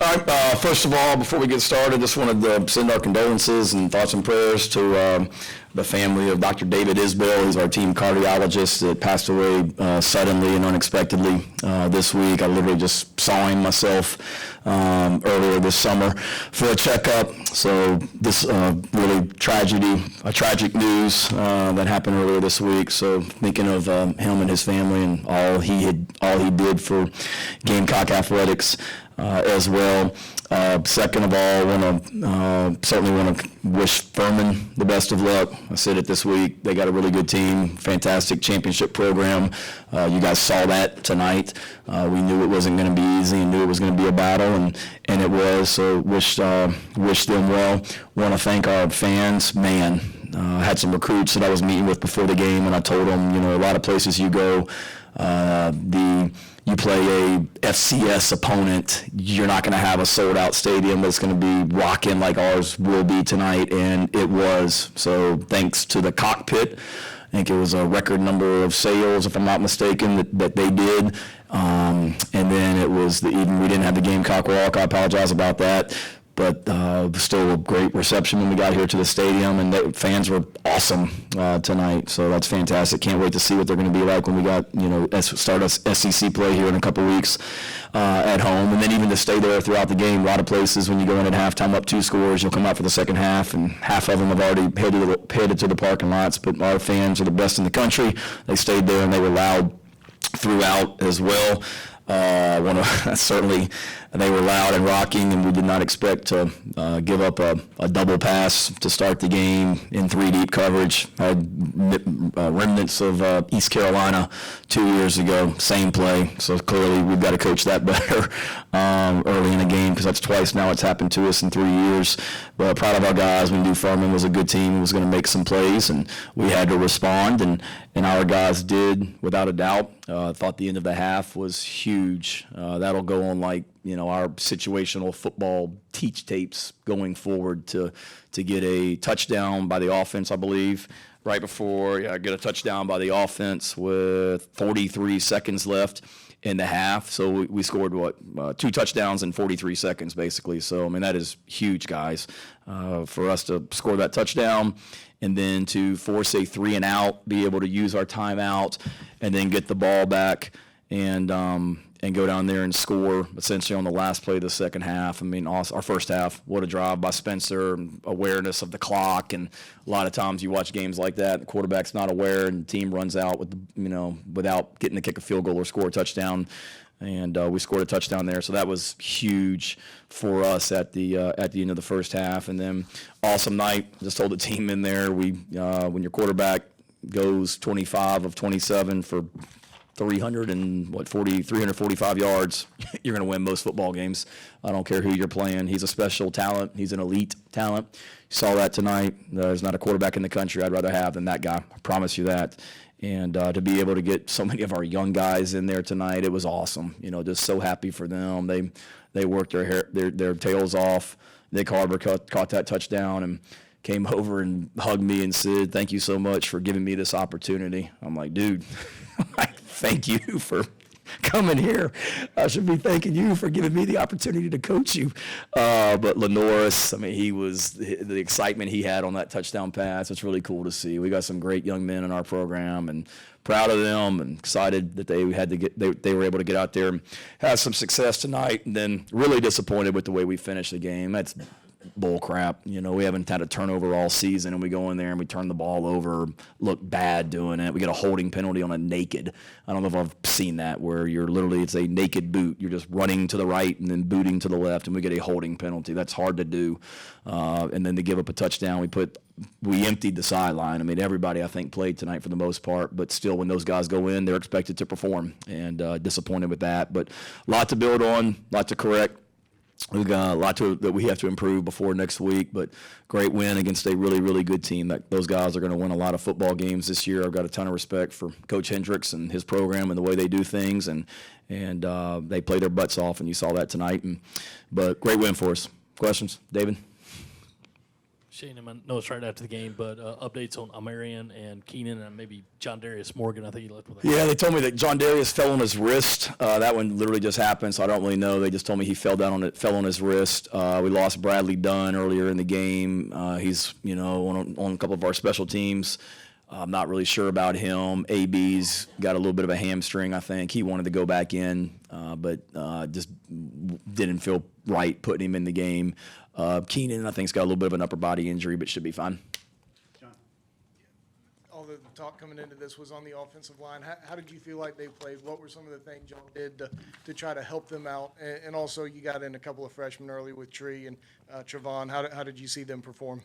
All right, first of all, before we get started, just wanted to send our condolences and thoughts and prayers to the family of Dr. David Isbell. He's our team cardiologist that passed away suddenly and unexpectedly this week. I literally just saw him myself earlier this summer for a checkup. So this really tragic news that happened earlier this week. So thinking of him and his family and all he did for Gamecock athletics. As well. Second of all, certainly want to wish Furman the best of luck. I said it this week. They got a really good team, fantastic championship program. You guys saw that tonight. We knew it wasn't going to be easy and knew it was going to be a battle, and it was. So wish them well. Want to thank our fans. Man, I had some recruits that I was meeting with before the game, and I told them, a lot of places you go, you play a FCS opponent, you're not going to have a sold-out stadium that's going to be rocking like ours will be tonight, and it was. So thanks to the cockpit. I think it was a record number of sales, if I'm not mistaken, that they did. And then it was we didn't have the Gamecock walk. I apologize about that. But still a great reception when we got here to the stadium, and the fans were awesome tonight. So that's fantastic. Can't wait to see what they're going to be like when we got start SEC play here in a couple weeks at home, and then even to stay there throughout the game. A lot of places when you go in at halftime up 2 scores, you'll come out for the second half, and half of them have already headed to the parking lots. But our fans are the best in the country. They stayed there and they were loud throughout as well. Certainly they were loud and rocking, and we did not expect to give up a double pass to start the game in 3 deep coverage. Had remnants of East Carolina 2 years ago, same play. So clearly we've got to coach that better early in the game, because that's twice now it's happened to us in 3 years. But proud of our guys. We knew Furman was a good team and was going to make some plays, and we had to respond, and our guys did without a doubt. Thought the end of the half was huge. That'll go on like our situational football teach tapes going forward to get a touchdown by the offense, I believe, right before get a touchdown by the offense with 43 seconds left in the half. So we scored 2 touchdowns in 43 seconds basically. So that is huge, guys, for us to score that touchdown and then to force a 3 and out, be able to use our timeout, and then get the ball back and go down there and score essentially on the last play of the second half. Awesome. Our first half, what a drive by Spencer, awareness of the clock, and a lot of times you watch games like that, the quarterback's not aware and the team runs out with without getting to kick a field goal or score a touchdown. And we scored a touchdown there, so that was huge for us at the end of the first half. And then awesome night. Just told the team in there, when your quarterback goes 25 of 27 for 345 yards, you're going to win most football games. I don't care who you're playing. He's a special talent. He's an elite talent. You saw that tonight. There's not a quarterback in the country I'd rather have than that guy. I promise you that. And to be able to get so many of our young guys in there tonight, it was awesome. Just so happy for them. They worked their tails off. Nick Harbor caught that touchdown and came over and hugged me and said, "Thank you so much for giving me this opportunity." I'm like, dude, thank you for coming here. I should be thanking you for giving me the opportunity to coach you. But Lynn Norris, the excitement he had on that touchdown pass, it's really cool to see. We got some great young men in our program, and proud of them, and excited that they were able to get out there and have some success tonight. And then really disappointed with the way we finished the game. That's bull crap. We haven't had a turnover all season, and we go in there and we turn the ball over, look bad doing it. We get a holding penalty on a naked. I don't know if I've seen that, where it's a naked boot. You're just running to the right and then booting to the left, and we get a holding penalty. That's hard to do. And then to give up a touchdown, we emptied the sideline. Everybody, I think, played tonight for the most part, but still, when those guys go in, they're expected to perform, and disappointed with that. But a lot to build on, a lot to correct. We've got a lot that we have to improve before next week, but great win against a really, really good team. Those guys are going to win a lot of football games this year. I've got a ton of respect for Coach Hendricks and his program and the way they do things, and they play their butts off, and you saw that tonight. But great win for us. Questions, David? Shane, I know it's right after the game, but updates on Amarian and Keenan and maybe John Darius Morgan. I think he left with. Yeah, they told me that John Darius fell on his wrist. That one literally just happened, so I don't really know. They just told me he fell on his wrist. We lost Bradley Dunn earlier in the game. He's on a couple of our special teams. I'm not really sure about him. AB's got a little bit of a hamstring, I think. He wanted to go back in, but just didn't feel right putting him in the game. Keenan, I think, has got a little bit of an upper body injury, but should be fine. John. All the talk coming into this was on the offensive line. How did you feel like they played? What were some of the things y'all did to try to help them out? And also, you got in a couple of freshmen early with Tree and Trevon. How did you see them perform?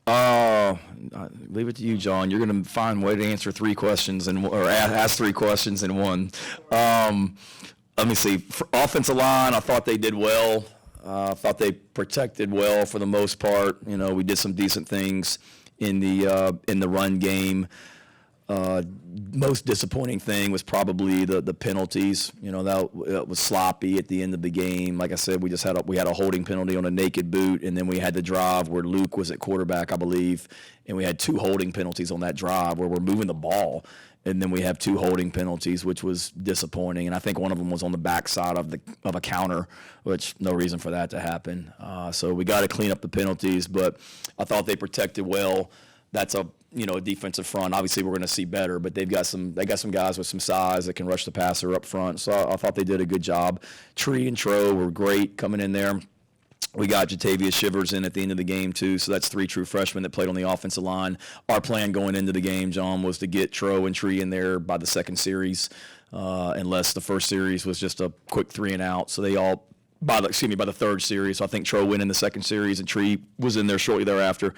Leave it to you, John. You're going to find a way to answer three questions or ask three questions in one. Let me see. For offensive line, I thought they did well. I thought they protected well for the most part. We did some decent things in the run game. Most disappointing thing was probably the penalties. That was sloppy at the end of the game. Like I said, we had a holding penalty on a naked boot, and then we had the drive where Luke was at quarterback, I believe, and we had two holding penalties on that drive where we're moving the ball. And then we have two holding penalties, which was disappointing. And I think one of them was on the backside of a counter, which no reason for that to happen. So we got to clean up the penalties. But I thought they protected well. That's a defensive front. Obviously, we're going to see better, but they got some guys with some size that can rush the passer up front. So I thought they did a good job. Tree and Tro were great coming in there. We got Jatavius Shivers in at the end of the game, too, so that's three true freshmen that played on the offensive line. Our plan going into the game, John, was to get Tro and Tree in there by the second series, unless the first series was just a quick 3-and-out. So they all, by the third series. So I think Tro went in the second series, and Tree was in there shortly thereafter.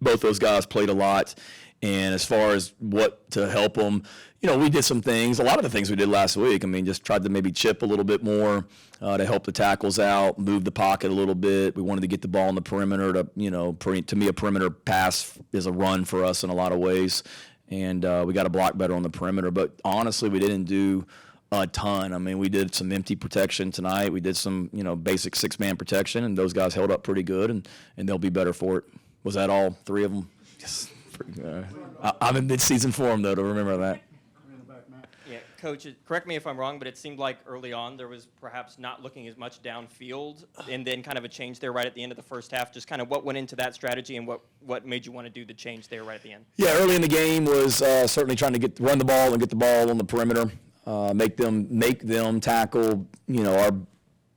Both those guys played a lot. And as far as what to help them, we did some things. A lot of the things we did last week, just tried to maybe chip a little bit more to help the tackles out, move the pocket a little bit. We wanted to get the ball in the perimeter to me, a perimeter pass is a run for us in a lot of ways. And we got to block better on the perimeter. But honestly, we didn't do a ton. We did some empty protection tonight. We did some, basic six-man protection, and those guys held up pretty good, and they'll be better for it. Was that all three of them? Yes. I'm in mid-season form, though, to remember that. Yeah, Coach, correct me if I'm wrong, but it seemed like early on there was perhaps not looking as much downfield, and then kind of a change there right at the end of the first half. Just kind of what went into that strategy, and what made you want to do the change there right at the end? Yeah, early in the game was certainly trying to run the ball and get the ball on the perimeter, make them tackle, our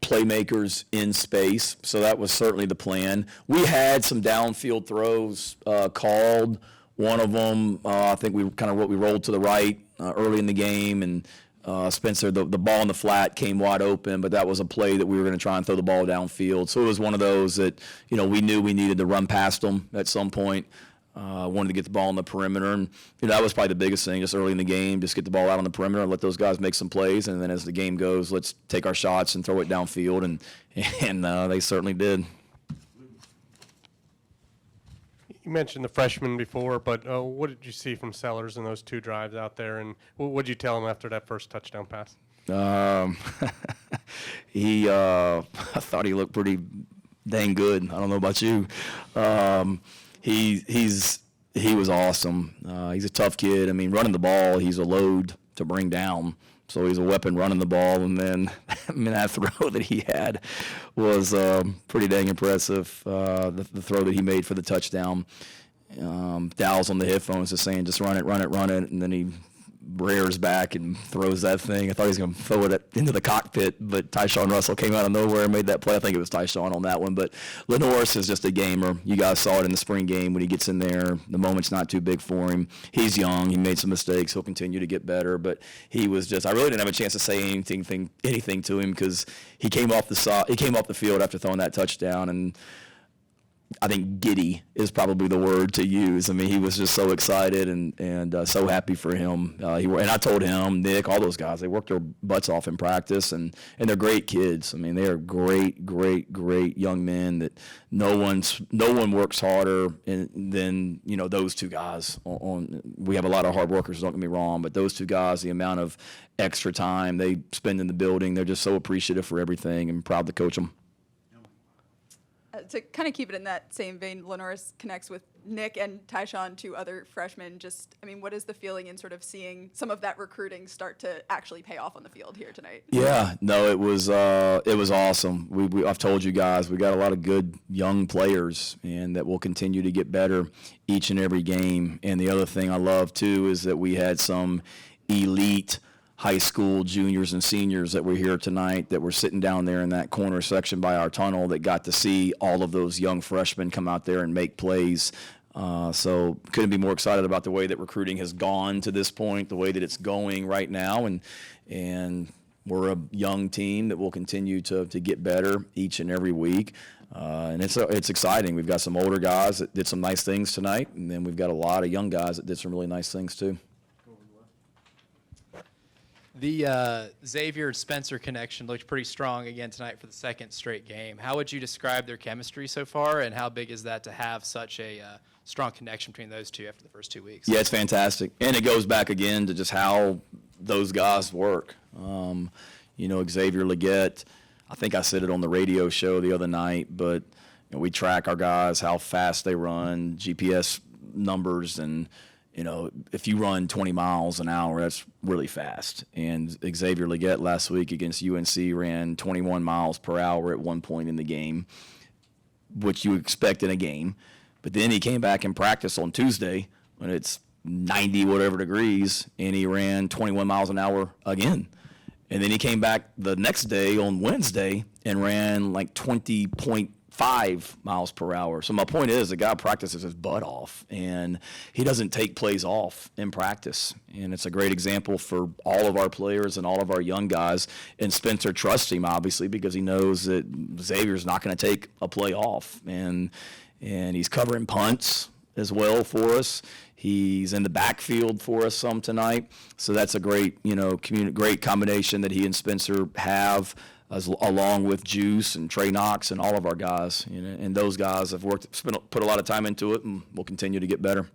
playmakers in space. So that was certainly the plan. We had some downfield throws called. One of them, I think we rolled to the right early in the game, and Spencer, the ball in the flat came wide open, but that was a play that we were going to try and throw the ball downfield. So it was one of those that, we knew we needed to run past them at some point. Wanted to get the ball on the perimeter, and that was probably the biggest thing, just early in the game, just get the ball out on the perimeter and let those guys make some plays, and then as the game goes, let's take our shots and throw it downfield, and they certainly did. You mentioned the freshmen before, but what did you see from Sellers in those two drives out there, and what did you tell him after that first touchdown pass? I thought he looked pretty dang good. I don't know about you. He was awesome. He's a tough kid. Running the ball, he's a load to bring down. So he's a weapon running the ball. And then that throw that he had was pretty dang impressive. The throw that he made for the touchdown. Dow's on the headphones just saying, just run it. And then he rears back and throws that thing. I thought he was going to throw it into the cockpit, but Tyshawn Russell came out of nowhere and made that play. I think it was Tyshawn on that one. But Lynn Norris is just a gamer. You guys saw it in the spring game when he gets in there. The moment's not too big for him. He's young. He made some mistakes. He'll continue to get better. But he was just – I really didn't have a chance to say anything to him because he came off the field after throwing that touchdown, and I think giddy is probably the word to use. He was just so excited and so happy for him. And I told him, Nick, all those guys, they worked their butts off in practice, and they're great kids. They are great young men that no one works harder than those two guys. We have a lot of hard workers, don't get me wrong, but those two guys, the amount of extra time they spend in the building, they're just so appreciative for everything and proud to coach them. To kind of keep it in that same vein, Lynn Norris connects with Nick and Tyshawn, two other freshmen. Just, I mean, what is the feeling in sort of seeing some of that recruiting start to actually pay off on the field here tonight? Yeah, no, it was awesome. I've told you guys, we got a lot of good young players, and that will continue to get better each and every game. And the other thing I love too is that we had some elite high school juniors and seniors that were here tonight that were sitting down there in that corner section by our tunnel that got to see all of those young freshmen come out there and make plays. So couldn't be more excited about the way that recruiting has gone to this point, the way that it's going right now, and we're a young team that will continue to get better each and every week. And it's exciting. We've got some older guys that did some nice things tonight, and then we've got a lot of young guys that did some really nice things too. The Xavier Spencer connection looked pretty strong again tonight for the second straight game. How would you describe their chemistry so far, and how big is that to have such a strong connection between those two after the first 2 weeks? Yeah, it's fantastic. And it goes back again to just how those guys work. Xavier Leggett, I think I said it on the radio show the other night, but we track our guys, how fast they run, GPS numbers, and if you run 20 miles an hour, that's really fast. And Xavier Leggett last week against UNC ran 21 miles per hour at one point in the game, which you expect in a game. But then he came back in practice on Tuesday when it's 90 whatever degrees, and he ran 21 miles an hour again. And then he came back the next day on Wednesday and ran like 20.5 miles per hour. So my point is, the guy practices his butt off, and he doesn't take plays off in practice. And it's a great example for all of our players and all of our young guys. And Spencer trusts him, obviously, because he knows that Xavier's not going to take a play off. And he's covering punts as well for us. He's in the backfield for us some tonight. So that's a great, great combination that he and Spencer have, along with Juice and Trey Knox and all of our guys. And those guys have put a lot of time into it, and will continue to get better.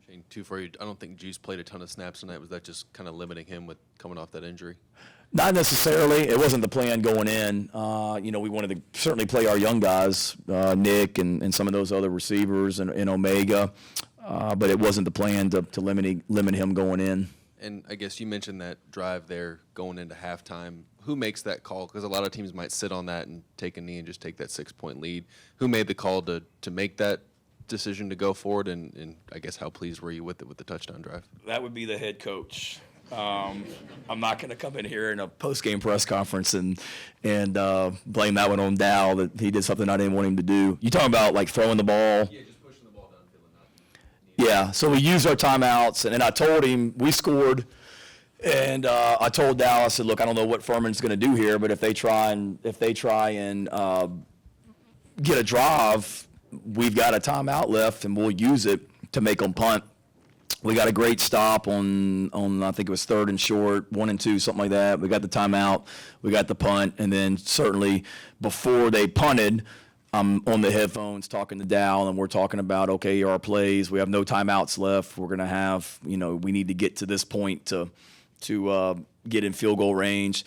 Shane, two for you. I don't think Juice played a ton of snaps tonight. Was that just kind of limiting him with coming off that injury? Not necessarily. It wasn't the plan going in. We wanted to certainly play our young guys, Nick and some of those other receivers and Omega, but it wasn't the plan to limit him going in. And I guess you mentioned that drive there going into halftime. Who makes that call? Because a lot of teams might sit on that and take a knee and just take that 6-point lead. Who made the call to make that decision to go forward? And I guess how pleased were you with it with the touchdown drive? That would be the head coach. I'm not going to come in here in a post-game press conference and blame that one on Dow that he did something I didn't want him to do. You talking about like throwing the ball? Yeah, just pushing the ball downfield. Yeah, so we used our timeouts, and I told him we scored, and I told Dow, I said, look, I don't know what Furman's going to do here, but if they try and get a drive, we've got a timeout left, and we'll use it to make them punt. We got a great stop on I think it was 3rd and short, 1 and 2, something like that. We got the timeout, we got the punt, and then certainly before they punted, I'm on the headphones talking to Dow, and we're talking about, okay, here are our plays. We have no timeouts left. We're going to have, we need to get to this point to get in field goal range.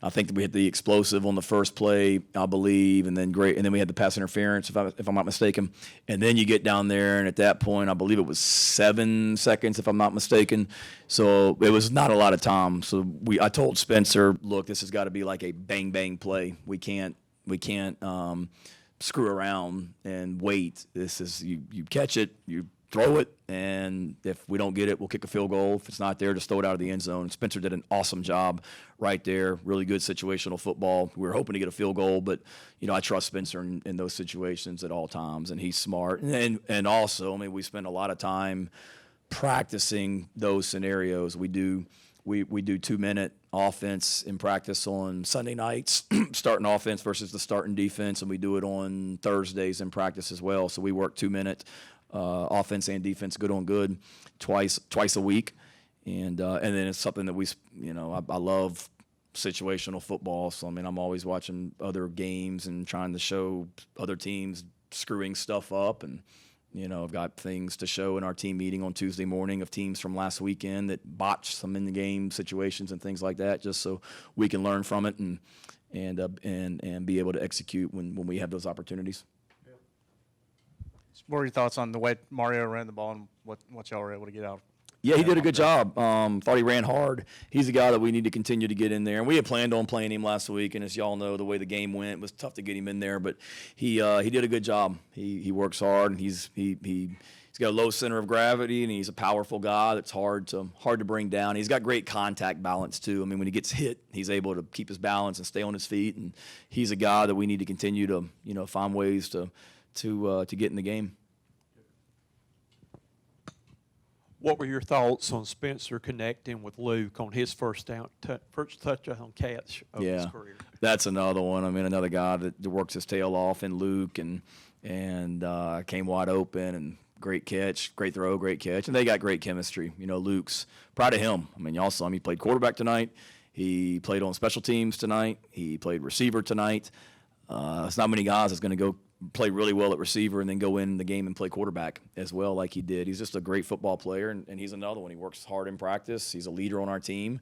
I think that we hit the explosive on the first play, I believe, and then we had the pass interference, if I'm not mistaken. And then you get down there, and at that point, I believe it was 7 seconds, if I'm not mistaken. So it was not a lot of time. So I told Spencer, look, this has got to be like a bang bang play. We can't screw around and wait. This is you catch it, you throw it, and if we don't get it, we'll kick a field goal. If it's not there, just throw it out of the end zone. Spencer did an awesome job right there. Really good situational football. We were hoping to get a field goal, but I trust Spencer in those situations at all times, and he's smart. And also, we spend a lot of time practicing those scenarios. We do 2-minute offense in practice on Sunday nights, starting offense versus the starting defense, and we do it on Thursdays in practice as well. So we work 2-minute offense and defense, good on good, twice a week, and then it's something that I love situational football. So I'm always watching other games and trying to show other teams screwing stuff up, and I've got things to show in our team meeting on Tuesday morning of teams from last weekend that botched some in the game situations and things like that, just so we can learn from it and be able to execute when we have those opportunities. What are your thoughts on the way Mario ran the ball and what y'all were able to get out? Yeah, he did a good job. Thought he ran hard. He's a guy that we need to continue to get in there. And we had planned on playing him last week, and as y'all know, the way the game went, it was tough to get him in there. But he did a good job. He works hard, and he's got a low center of gravity, and he's a powerful guy that's hard to bring down. He's got great contact balance too. I mean, when he gets hit, he's able to keep his balance and stay on his feet. And he's a guy that we need to continue to find ways to get in the game. What were your thoughts on Spencer connecting with Luke on his first touchdown catch of his career? That's another one. I mean, another guy that works his tail off in Luke and came wide open and great catch, great throw, great catch. And they got great chemistry. Luke's proud of him. I mean, y'all saw him. He played quarterback tonight. He played on special teams tonight. He played receiver tonight. It's not many guys that's going to go play really well at receiver and then go in the game and play quarterback as well like he did. He's just a great football player, and he's another one. He works hard in practice. He's a leader on our team.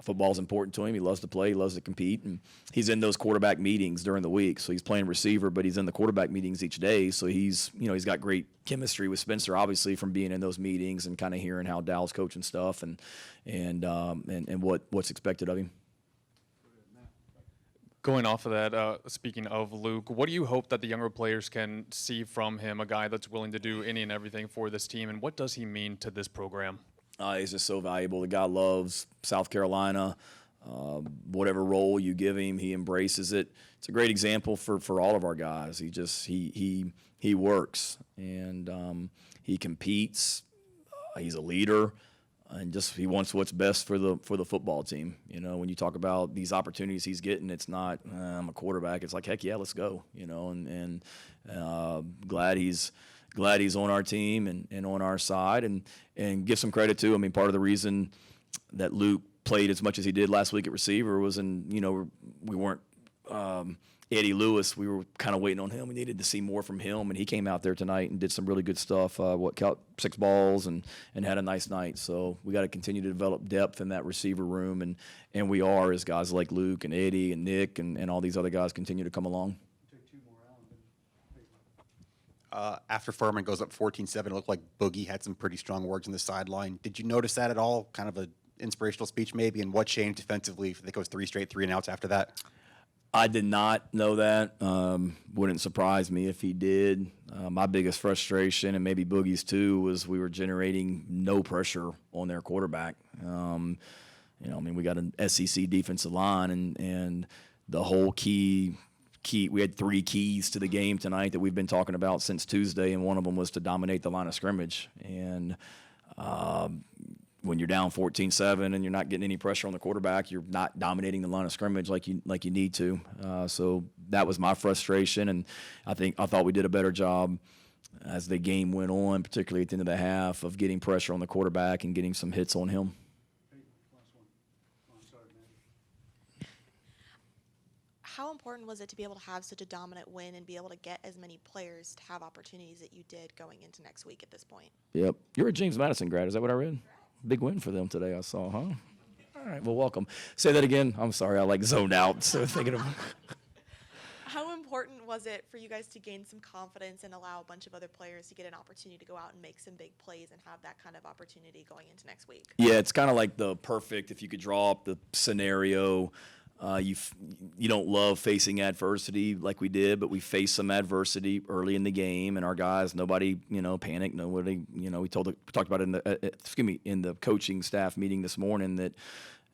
Football's important to him. He loves to play. He loves to compete, and he's in those quarterback meetings during the week. So he's playing receiver, but he's in the quarterback meetings each day. So he's got great chemistry with Spencer, obviously, from being in those meetings and kind of hearing how Dow's coaching stuff and what's expected of him. Going off of that, speaking of Luke, what do you hope that the younger players can see from him, a guy that's willing to do any and everything for this team, and what does he mean to this program? He's just so valuable. The guy loves South Carolina. Whatever role you give him, he embraces it. It's a great example for all of our guys. He works, and he competes. He's a leader. And just he wants what's best for the football team. When you talk about these opportunities he's getting, it's not I'm a quarterback. It's like, heck yeah, let's go. And glad he's on our team and on our side, and give some credit too. I mean, part of the reason that Luke played as much as he did last week at receiver was we weren't Eddie Lewis. We were kind of waiting on him. We needed to see more from him, and he came out there tonight and did some really good stuff. Caught 6 balls and had a nice night. So we got to continue to develop depth in that receiver room, and we are, as guys like Luke and Eddie and Nick and all these other guys continue to come along. After Furman goes up 14-7, it looked like Boogie had some pretty strong words on the sideline. Did you notice that at all? Kind of an inspirational speech maybe, and what changed defensively? I think it was 3 straight 3-and-outs after that. I did not know that. Wouldn't surprise me if he did. My biggest frustration, and maybe Boogie's too, was we were generating no pressure on their quarterback. We got an SEC defensive line, and the whole key. We had 3 keys to the game tonight that we've been talking about since Tuesday, and one of them was to dominate the line of scrimmage. And when you're down 14-7 and you're not getting any pressure on the quarterback, you're not dominating the line of scrimmage like you need to. So that was my frustration, and I thought we did a better job as the game went on, particularly at the end of the half, of getting pressure on the quarterback and getting some hits on him. How important was it to be able to have such a dominant win and be able to get as many players to have opportunities that you did going into next week at this point? Yep. You're a James Madison grad. Is that what I read? Big win for them today, I saw, huh? All right, well, welcome. Say that again. I'm sorry, I zoned out. So thinking of. How important was it for you guys to gain some confidence and allow a bunch of other players to get an opportunity to go out and make some big plays and have that kind of opportunity going into next week? Yeah, it's kind of like the perfect, if you could draw up the scenario. You don't love facing adversity like we did, but we faced some adversity early in the game, and our guys, nobody, panicked. Nobody, we talked about it in the coaching staff meeting this morning that,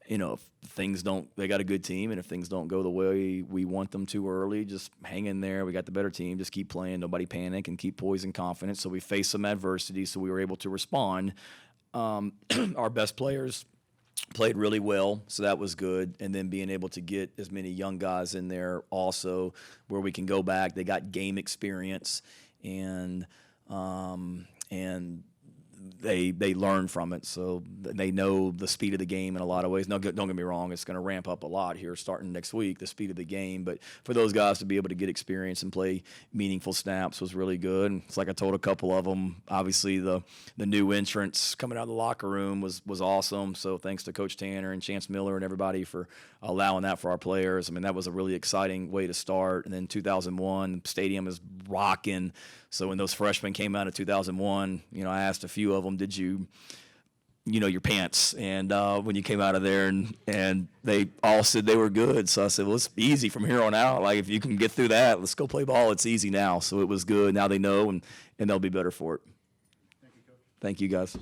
if things don't, they got a good team, and if things don't go the way we want them to early, just hang in there. We got the better team. Just keep playing. Nobody panic and keep poised and confident. So we faced some adversity, so we were able to respond. Our best players played really well, so that was good. And then being able to get as many young guys in there also where we can go back. They got game experience, and they learn from it, so they know the speed of the game in a lot of ways. No, don't get me wrong, it's going to ramp up a lot here starting next week, the speed of the game. But for those guys to be able to get experience and play meaningful snaps was really good. And it's like I told a couple of them, obviously the new entrants coming out of the locker room was awesome. So thanks to Coach Tanner and Chance Miller and everybody for allowing that for our players. I mean, that was a really exciting way to start. And then 2001, stadium is rocking. So when those freshmen came out of 2001, I asked a few of them, did you know your pants? And when you came out of there, and they all said they were good. So I said, well, it's easy from here on out. Like, if you can get through that, let's go play ball. It's easy now. So it was good. Now they know, and they'll be better for it. Thank you, Coach. Thank you, guys.